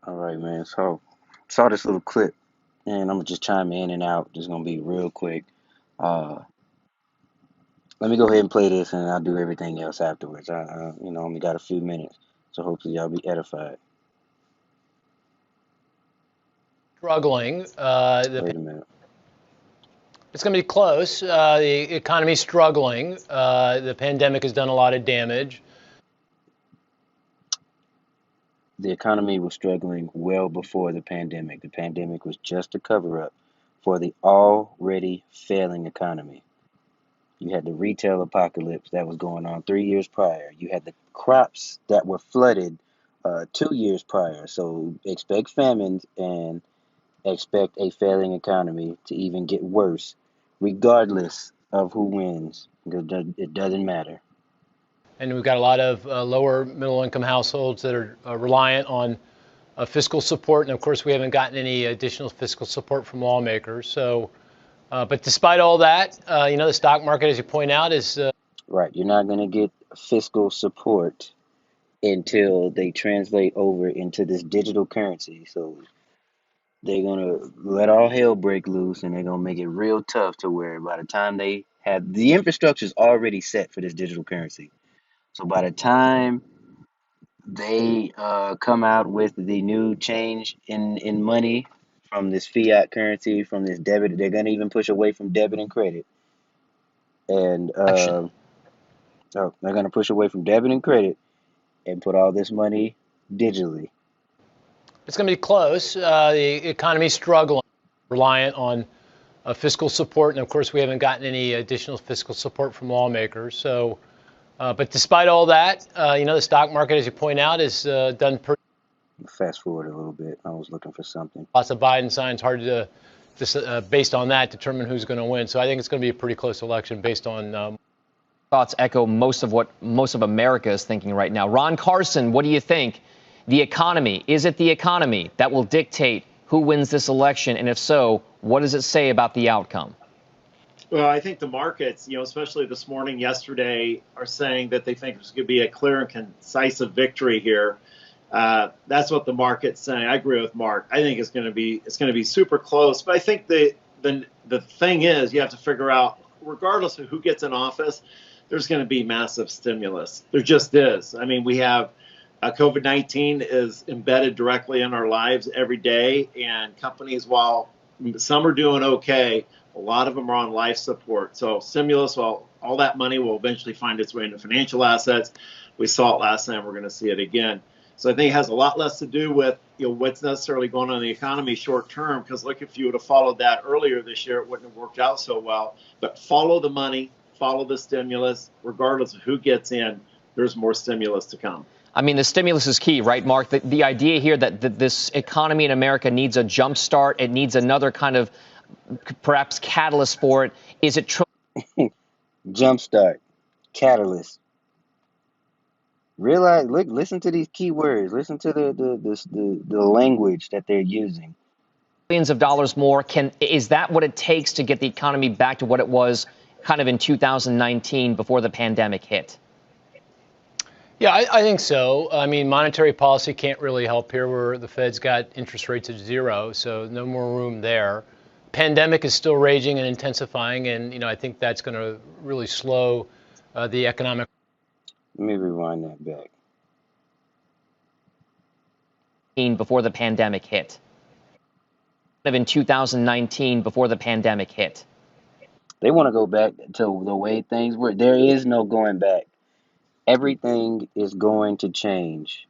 All right, man. So, saw this little clip, and I'm gonna just chime in and out. Just gonna be real quick. Uh, Let me go ahead and play this, and I'll do everything else afterwards. Only got a few minutes, so hopefully y'all be edified. Struggling. Wait a minute. It's going to be close. The economy's struggling. The pandemic has done a lot of damage. The economy was struggling well before the pandemic. The pandemic was just a cover-up for the already failing economy. You had the retail apocalypse that was going on 3 years prior. You had the crops that were flooded 2 years prior. So expect famines and expect a failing economy to even get worse, regardless of who wins. It doesn't matter. And we've got a lot of lower middle income households that are reliant on fiscal support. And of course, we haven't gotten any additional fiscal support from lawmakers. But despite all that, the stock market, as you point out, is Right. You're not going to get fiscal support until they translate over into this digital currency. So they're going to let all hell break loose and they're going to make it real tough to where by the time they have the infrastructure is already set for this digital currency. So by the time they come out with the new change in money from this fiat currency, from this debit, they're going to even push away from debit and credit. And Action. oh, they're going to push away from debit and credit and put all this money digitally. it's going to be close. The economy's struggling, reliant on fiscal support. And of course, we haven't gotten any additional fiscal support from lawmakers. But despite all that, the stock market, as you point out, is done pretty. Fast forward a little bit. I was looking for something. Lots of Biden signs, hard to just based on that determine who's going to win. So I think it's going to be a pretty close election based on. Thoughts echo most of what most of America is thinking right now. Ron Carson, what do you think? The economy, is it the economy that will dictate who wins this election? And if so, what does it say about the outcome? Well, I think the markets, especially this morning, yesterday, are saying that they think there's going to be a clear and concise victory here. That's what the market's saying. I agree with Mark. I think it's going to be super close. But I think the thing is, you have to figure out, regardless of who gets in office, there's going to be massive stimulus. There just is. I mean, we have COVID-19 is embedded directly in our lives every day, and companies, while some are doing okay, a lot of them are on life support. So stimulus, well, all that money will eventually find its way into financial assets. We saw it last time. We're going to see it again. So I think it has a lot less to do with what's necessarily going on in the economy short term. Because look, if you would have followed that earlier this year, it wouldn't have worked out so well. But follow the money, follow the stimulus, regardless of who gets in. There's more stimulus to come. I mean, the stimulus is key, right, Mark? The idea here that this economy in America needs a jump start, it needs another kind of perhaps catalyst for it. Is it true? Jumpstart, catalyst. Realize, look, listen to these key words. Listen to the language that they're using. Billions of dollars more? Is that what it takes to get the economy back to what it was kind of in 2019 before the pandemic hit? Yeah, I think so. I mean, monetary policy can't really help here where the Fed's got interest rates at zero, so no more room there. Pandemic is still raging and intensifying, and I think that's going to really slow the economic. Let me rewind that back. Before the pandemic hit. In 2019 before the pandemic hit. They want to go back to the way things were. There is no going back. Everything is going to change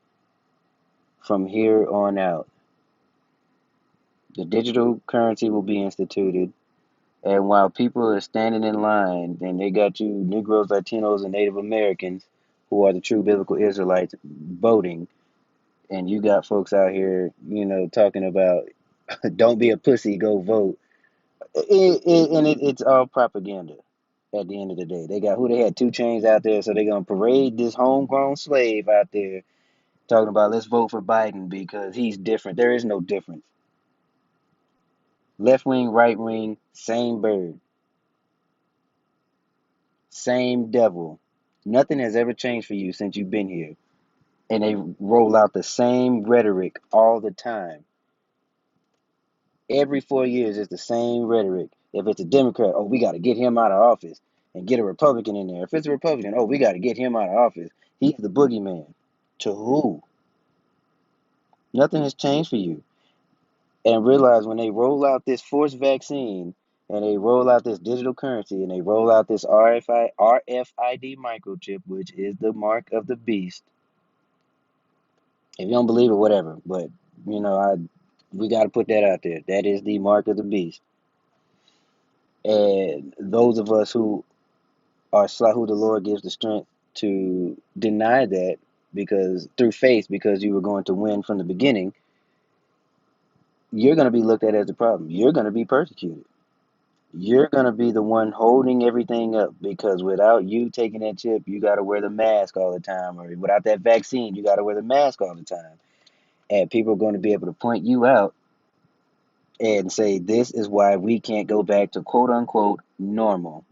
from here on out. The digital currency will be instituted. And while people are standing in line, and they got you Negroes, Latinos, and Native Americans, who are the true biblical Israelites, voting, and you got folks out here, talking about don't be a pussy, go vote. It's all propaganda at the end of the day. They had 2 Chainz out there, so they're gonna parade this homegrown slave out there talking about let's vote for Biden because he's different. There is no difference. Left wing, right wing, same bird, same devil. Nothing has ever changed for you since you've been here. and they roll out the same rhetoric all the time. Every 4 years, it's the same rhetoric. If it's a Democrat, oh, we got to get him out of office and get a Republican in there. If it's a Republican, oh, we got to get him out of office. He's the boogeyman. To who? Nothing has changed for you. And realize when they roll out this forced vaccine and they roll out this digital currency and they roll out this RFID microchip, which is the mark of the beast. If you don't believe it, whatever. But we got to put that out there. That is the mark of the beast. And those of us who who the Lord gives the strength to deny that because through faith, because you were going to win from the beginning, you're going to be looked at as a problem. You're going to be persecuted. You're going to be the one holding everything up because without you taking that chip, you got to wear the mask all the time. Or without that vaccine, you got to wear the mask all the time. And people are going to be able to point you out and say, this is why we can't go back to quote unquote normal.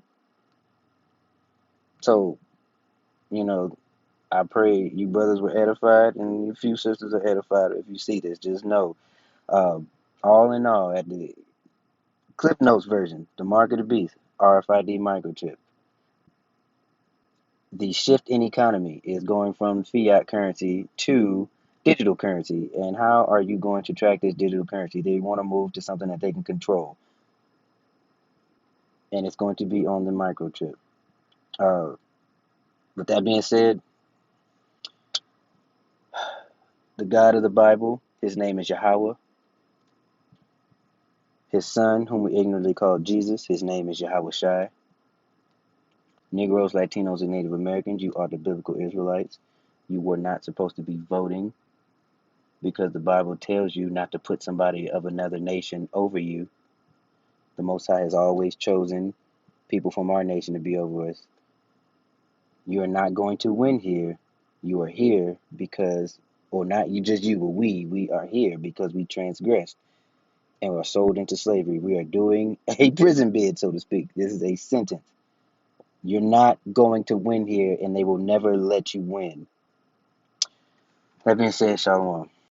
So, I pray you brothers were edified and you few sisters are edified. If you see this, just know, all in all, at the Clip Notes version, the mark of the beast, RFID microchip. The shift in economy is going from fiat currency to digital currency. And how are you going to track this digital currency? They want to move to something that they can control. And it's going to be on the microchip. With that being said, the God of the Bible, his name is Yahweh. His son, whom we ignorantly call Jesus, his name is Yahweh Shai. Negroes, Latinos, and Native Americans, you are the biblical Israelites. You were not supposed to be voting because the Bible tells you not to put somebody of another nation over you. The Most High has always chosen people from our nation to be over us. You are not going to win here. You are here because, or not you just you, but we are here because we transgressed and were sold into slavery. We are doing a prison bid, so to speak. This is a sentence. You're not going to win here, and they will never let you win. That being said, Shalom.